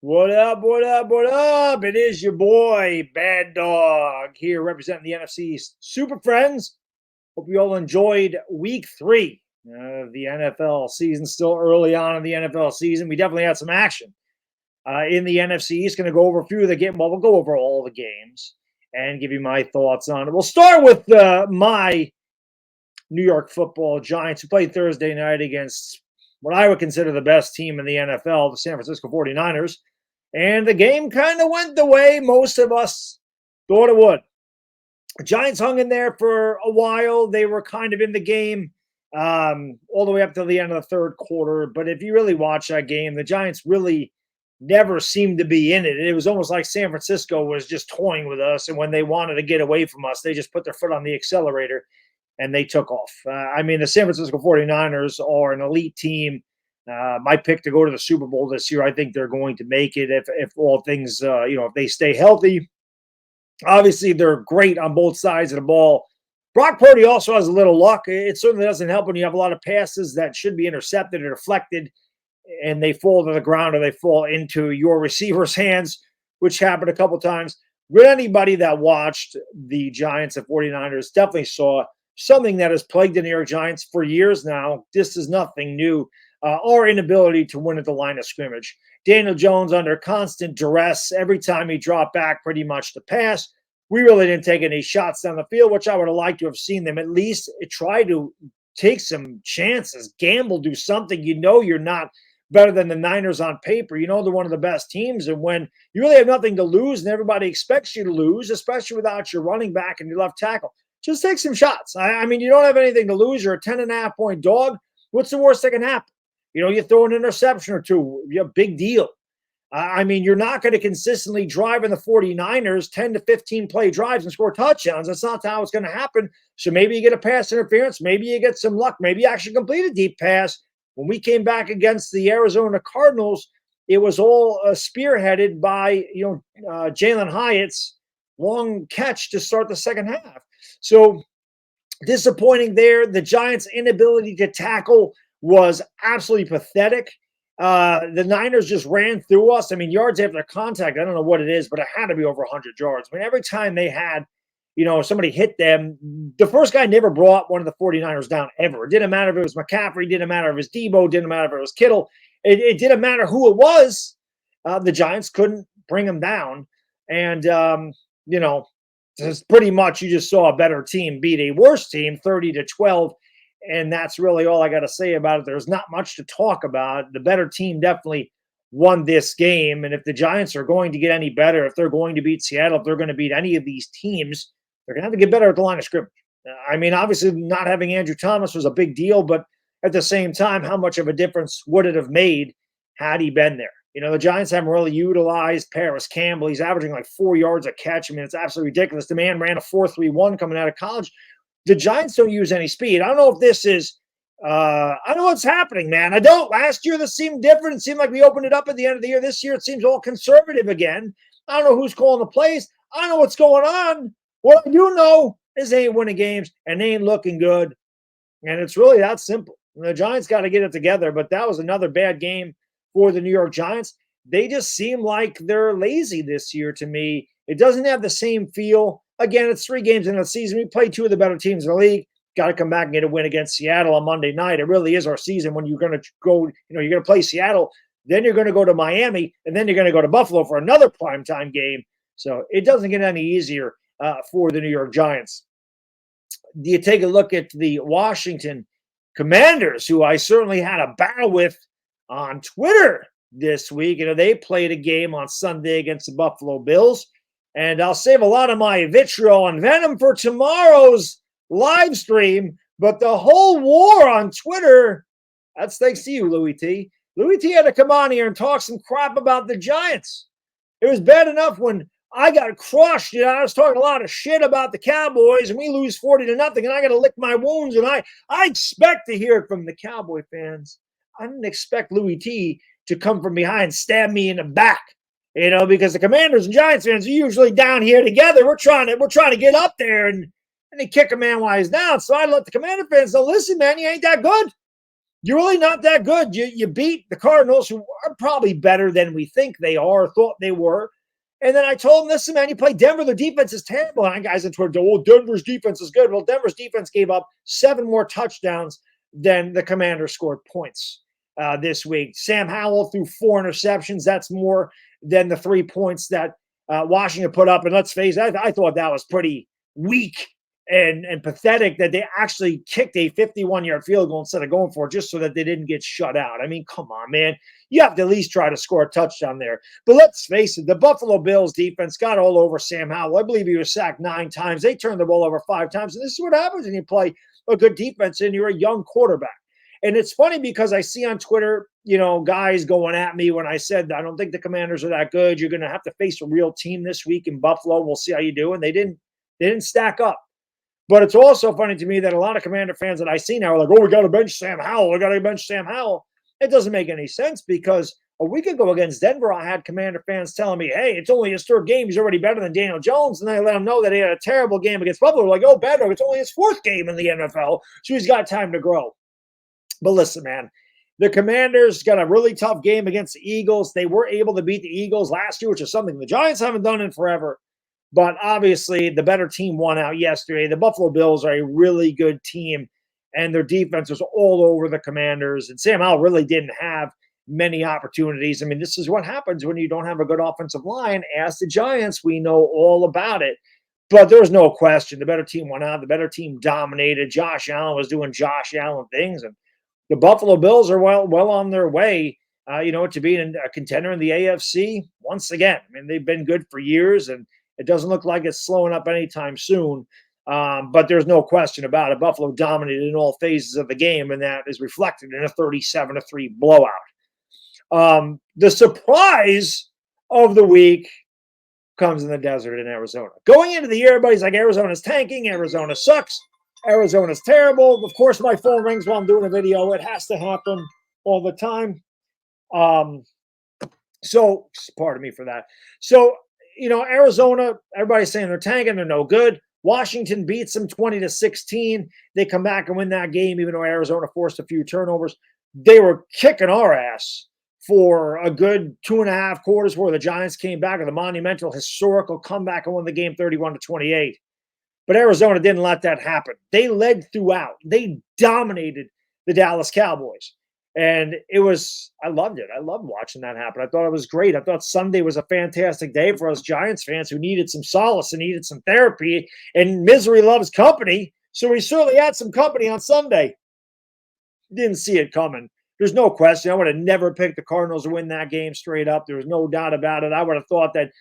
What up, what up, what up? It is your boy, Bad Dog, here representing the NFC East Super Friends. Hope you all enjoyed week 3 of the NFL season. Still early on in the NFL season. We definitely had some action in the NFC East. Going to go over a few of the games. Well, we'll go over all the games and give you my thoughts on it. We'll start with my New York football Giants, who played Thursday night against what I would consider the best team in the NFL, the San Francisco 49ers. And the game kind of went the way most of us thought it would. The Giants hung in there for a while. They were kind of in the game all the way up to the end of the third quarter. But if you really watch that game, the Giants really never seemed to be in it. It was almost like San Francisco was just toying with us. And when they wanted to get away from us, they just put their foot on the accelerator and they took off. The San Francisco 49ers are an elite team. My pick to go to the Super Bowl this year. I think they're going to make it if all things, if they stay healthy. Obviously, they're great on both sides of the ball. Brock Purdy also has a little luck. It certainly doesn't help when you have a lot of passes that should be intercepted or deflected, and they fall to the ground or they fall into your receiver's hands, which happened a couple times. With anybody that watched the Giants and 49ers definitely saw something that has plagued the New York Giants for years now. This is nothing new. Our inability to win at the line of scrimmage. Daniel Jones under constant duress every time he dropped back pretty much to pass. We really didn't take any shots down the field, which I would have liked to have seen them at least try to take some chances, gamble, do something. You know you're not better than the Niners on paper. You know they're one of the best teams. And when you really have nothing to lose and everybody expects you to lose, especially without your running back and your left tackle, just take some shots. You don't have anything to lose. You're a 10.5-point dog. What's the worst that can happen? You throw an interception or two, big deal. You're not going to consistently drive in the 49ers 10 to 15 play drives and score touchdowns. That's not how it's going to happen. So maybe you get a pass interference. Maybe you get some luck. Maybe you actually complete a deep pass. When we came back against the Arizona Cardinals, it was all spearheaded by, Jalen Hyatt's long catch to start the second half. So disappointing there. The Giants' inability to tackle was absolutely pathetic. The Niners just ran through us. Yards after contact, I don't know what it is, but it had to be over 100 yards. Every time they had, somebody hit them, the first guy never brought one of the 49ers down ever. It didn't matter if it was McCaffrey, didn't matter if it was Debo, didn't matter if it was Kittle. It didn't matter who it was. The Giants couldn't bring them down. And, pretty much you just saw a better team beat a worse team 30-12. And that's really all I got to say about it. There's not much to talk about. The better team definitely won this game. And if the Giants are going to get any better, if they're going to beat Seattle, if they're going to beat any of these teams, they're going to have to get better at the line of scrimmage. Obviously not having Andrew Thomas was a big deal, but at the same time, how much of a difference would it have made had he been there? The Giants haven't really utilized Paris Campbell. He's averaging like 4 yards a catch. It's absolutely ridiculous. The man ran a 4.31 coming out of college. The Giants don't use any speed. I don't know if this is I don't know what's happening, man. I don't. Last year, this seemed different. It seemed like we opened it up at the end of the year. This year, it seems all conservative again. I don't know who's calling the plays. I don't know what's going on. What I do know is they ain't winning games, and they ain't looking good. And it's really that simple. The Giants got to get it together, but that was another bad game for the New York Giants. They just seem like they're lazy this year to me. It doesn't have the same feel. Again, it's 3 games in the season. We played 2 of the better teams in the league. Got to come back and get a win against Seattle on Monday night. It really is our season when you're going to go, you're going to play Seattle, then you're going to go to Miami, and then you're going to go to Buffalo for another primetime game. So it doesn't get any easier for the New York Giants. You take a look at the Washington Commanders, who I certainly had a battle with on Twitter this week. They played a game on Sunday against the Buffalo Bills. And I'll save a lot of my vitriol and venom for tomorrow's live stream. But the whole war on Twitter, that's thanks to you, Louie T. Louie T had to come on here and talk some crap about the Giants. It was bad enough when I got crushed. I was talking a lot of shit about the Cowboys, and we lose 40-0, and I got to lick my wounds. And I expect to hear it from the Cowboy fans. I didn't expect Louie T to come from behind and stab me in the back. Because the Commanders and Giants fans are usually down here together. We're trying to get up there, and they kick a man while he's down. So I let the Commander fans know, listen, man, you ain't that good. You're really not that good. You beat the Cardinals, who are probably better than we think they are, or thought they were. And then I told him, listen, man, you play Denver, the defense is terrible. And guys on Twitter go, well, Denver's defense is good. Well, Denver's defense gave up 7 more touchdowns than the Commanders scored points this week. Sam Howell threw 4 interceptions. That's more than the 3 points that Washington put up. And let's face it, I thought that was pretty weak and pathetic that they actually kicked a 51-yard field goal instead of going for it just so that they didn't get shut out. I mean, come on, man. You have to at least try to score a touchdown there. But let's face it, the Buffalo Bills defense got all over Sam Howell. I believe he was sacked 9 times. They turned the ball over 5 times. And this is what happens when you play a good defense and you're a young quarterback. And it's funny because I see on Twitter, guys going at me when I said, I don't think the Commanders are that good. You're going to have to face a real team this week in Buffalo. We'll see how you do. And they didn't stack up. But it's also funny to me that a lot of Commander fans that I see now are like, oh, we got to bench Sam Howell. We got to bench Sam Howell. It doesn't make any sense because a week ago against Denver, I had Commander fans telling me, hey, it's only his 3rd game. He's already better than Daniel Jones. And then I let him know that he had a terrible game against Buffalo. Like, oh, bad dog, it's only his 4th game in the NFL. So he's got time to grow. But listen, man, the Commanders got a really tough game against the Eagles. They were able to beat the Eagles last year, which is something the Giants haven't done in forever. But obviously, the better team won out yesterday. The Buffalo Bills are a really good team, and their defense was all over the Commanders. And Sam Howell really didn't have many opportunities. I mean, this is what happens when you don't have a good offensive line. Ask the Giants. We know all about it. But there's no question. The better team won out. The better team dominated. Josh Allen was doing Josh Allen things. And the Buffalo Bills are well on their way, to being a contender in the AFC once again. I mean, they've been good for years, and it doesn't look like it's slowing up anytime soon. But there's no question about it. Buffalo dominated in all phases of the game, and that is reflected in a 37-3 blowout. The surprise of the week comes in the desert in Arizona. Going into the year, everybody's like, Arizona's tanking. Arizona sucks. Arizona's terrible. Of course, my phone rings while I'm doing a video. It has to happen all the time. So pardon me for that. So, Arizona, everybody's saying they're tanking. They're no good. Washington beats them 20-16. They come back and win that game, even though Arizona forced a few turnovers. They were kicking our ass for a good 2.5 quarters where the Giants came back with a monumental, historical comeback and won the game 31-28. But Arizona didn't let that happen. They led throughout. They dominated the Dallas Cowboys. And I loved it. I loved watching that happen. I thought it was great. I thought Sunday was a fantastic day for us Giants fans who needed some solace and needed some therapy. And misery loves company. So we certainly had some company on Sunday. Didn't see it coming. There's no question. I would have never picked the Cardinals to win that game straight up. There was no doubt about it. I would have thought that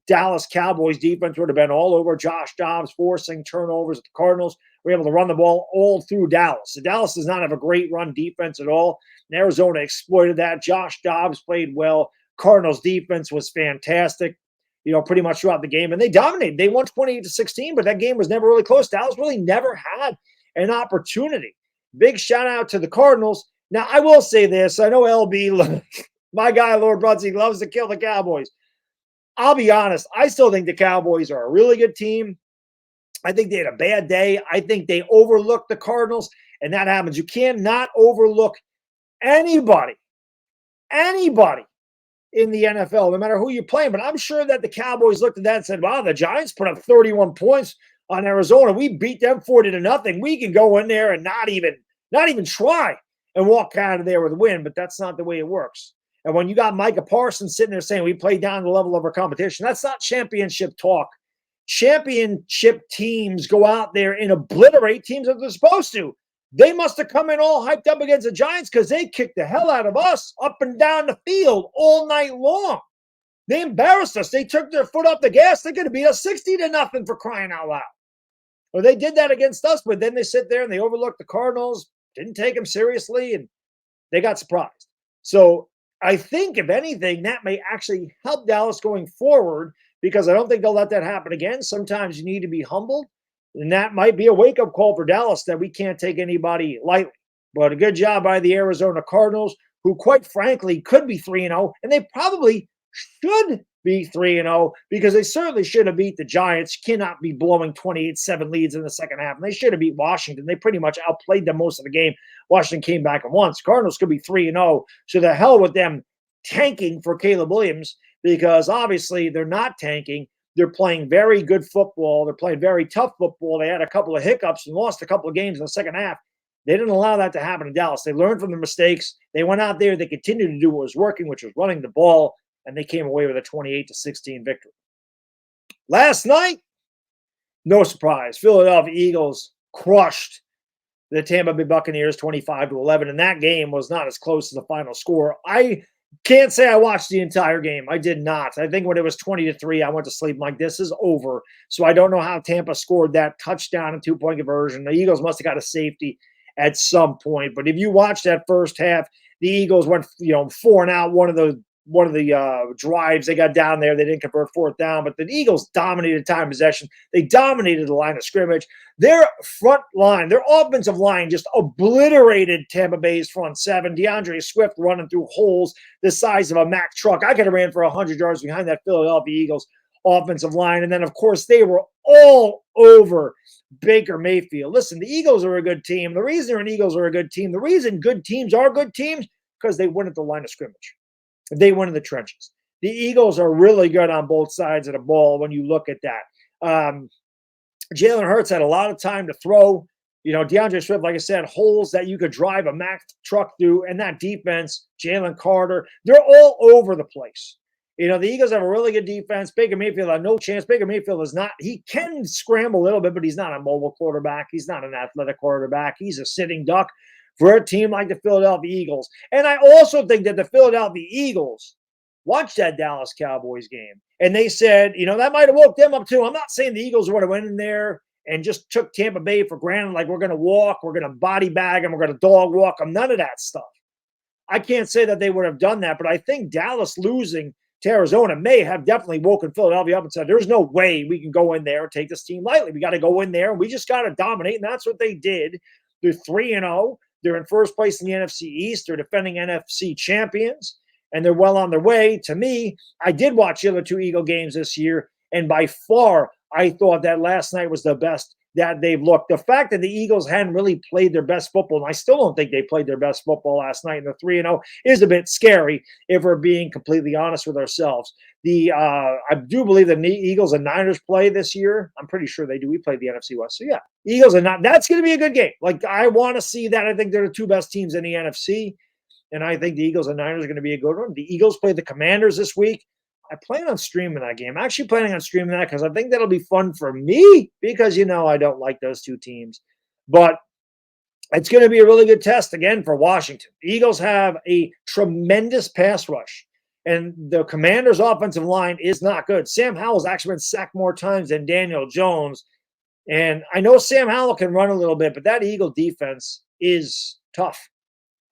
Dallas Cowboys defense would have been all over Josh Dobbs, forcing turnovers. The Cardinals were able to run the ball all through Dallas. So Dallas does not have a great run defense at all. And Arizona exploited that. Josh Dobbs played well. Cardinals defense was fantastic, pretty much throughout the game. And they dominated. They won 28-16, but that game was never really close. Dallas really never had an opportunity. Big shout out to the Cardinals. Now, I will say this. I know LB, my guy, Lord Brunson's, loves to kill the Cowboys. I'll be honest. I still think the Cowboys are a really good team. I think they had a bad day. I think they overlooked the Cardinals, and that happens. You cannot overlook anybody in the NFL, no matter who you're playing. But I'm sure that the Cowboys looked at that and said, wow, the Giants put up 31 points on Arizona. We beat them 40-0. We can go in there and not even try and walk out of there with a win, but that's not the way it works. And when you got Micah Parsons sitting there saying we played down to the level of our competition, that's not championship talk. Championship teams go out there and obliterate teams that they're supposed to. They must have come in all hyped up against the Giants because they kicked the hell out of us up and down the field all night long. They embarrassed us. They took their foot off the gas. They're going to beat us 60-0 for crying out loud. Well, they did that against us, but then they sit there and they overlooked the Cardinals, didn't take them seriously, and they got surprised. So I think, if anything, that may actually help Dallas going forward because I don't think they'll let that happen again. Sometimes you need to be humbled, and that might be a wake-up call for Dallas that we can't take anybody lightly. But a good job by the Arizona Cardinals, who quite frankly could be 3-0, and they probably should be 3-0 because they certainly should have beat the Giants. You cannot be blowing 28-7 leads in the second half. And they should have beat Washington. They pretty much outplayed them most of the game. Washington came back and won. Cardinals could be 3-0. So the hell with them tanking for Caleb Williams, because obviously they're not tanking. They're playing very good football. They're playing very tough football. They had a couple of hiccups and lost a couple of games in the second half. They didn't allow that to happen in Dallas. They learned from their mistakes. They went out there. They continued to do what was working, which was running the ball, and they came away with a 28-16 victory. Last night, no surprise, Philadelphia Eagles crushed the Tampa Bay Buccaneers 25-11, and that game was not as close as the final score. I can't say I watched the entire game. I did not. I think when it was 20-3, I went to sleep. I'm like, this is over. So I don't know how Tampa scored that touchdown and two-point conversion. The Eagles must have got a safety at some point. But if you watch that first half, the Eagles went, 4 and out. One of the drives they got down there, they didn't convert fourth down. But the Eagles dominated time possession. They dominated the line of scrimmage. Their front line, their offensive line, just obliterated Tampa Bay's front seven. DeAndre Swift running through holes the size of a Mack truck. I could have ran for 100 yards behind that Philadelphia Eagles offensive line. And then, of course, they were all over Baker Mayfield. Listen, the Eagles are a good team. The reason the Eagles are a good team, the reason good teams are good teams, because they win at the line of scrimmage. They win in the trenches. The Eagles are really good on both sides of the ball when you look at that. Jalen Hurts had a lot of time to throw. DeAndre Swift, like I said, holes that you could drive a Mack truck through. And that defense, Jalen Carter, they're all over the place. The Eagles have a really good defense. Baker Mayfield had no chance. Baker Mayfield is not – he can scramble a little bit, but he's not a mobile quarterback. He's not an athletic quarterback. He's a sitting duck for a team like the Philadelphia Eagles. And I also think that the Philadelphia Eagles watched that Dallas Cowboys game, and they said, that might have woke them up too. I'm not saying the Eagles would have went in there and just took Tampa Bay for granted, like we're going to walk, we're going to body bag them, we're going to dog walk them, none of that stuff. I can't say that they would have done that, but I think Dallas losing to Arizona may have definitely woken Philadelphia up and said, there's no way we can go in there and take this team lightly. We got to go in there, and we just got to dominate, and that's what they did. They're 3-0. They're in first place in the NFC East. They're defending NFC champions, and they're well on their way. To me, I did watch the other two Eagle games this year, and by far, I thought that last night was the best that they've looked. The fact that the Eagles hadn't really played their best football, and I still don't think they played their best football last night, and the 3-0 is a bit scary if we're being completely honest with ourselves. I do believe the Eagles and Niners play this year. I'm pretty sure they do. We played the NFC West. So, yeah, Eagles and not. That's going to be a good game. Like, I want to see that. I think they're the two best teams in the NFC, and I think the Eagles and Niners are going to be a good one. The Eagles play the Commanders this week. I plan on streaming that game. I'm actually planning on streaming that because I think that'll be fun for me because, I don't like those two teams. But it's going to be a really good test, again, for Washington. The Eagles have a tremendous pass rush, and the Commanders' offensive line is not good. Sam Howell's actually been sacked more times than Daniel Jones. And I know Sam Howell can run a little bit, but that Eagle defense is tough.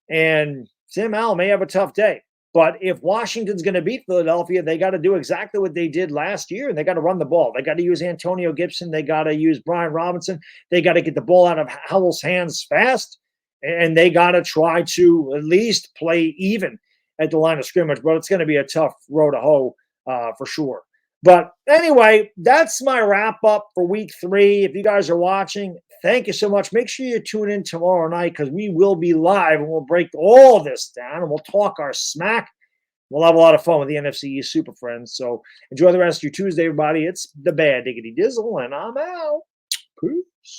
And Sam Howell may have a tough day. But if Washington's going to beat Philadelphia, they got to do exactly what they did last year, and they got to run the ball. They got to use Antonio Gibson. They got to use Brian Robinson. They got to get the ball out of Howell's hands fast, and they got to try to at least play even at the line of scrimmage. But it's going to be a tough row to hoe for sure. But anyway, that's my wrap-up for Week 3. If you guys are watching, thank you so much. Make sure you tune in tomorrow night because we will be live, and we'll break all this down, and we'll talk our smack. We'll have a lot of fun with the NFC East Super Friends. So enjoy the rest of your Tuesday, everybody. It's the Bad Diggity Dizzle, and I'm out. Peace.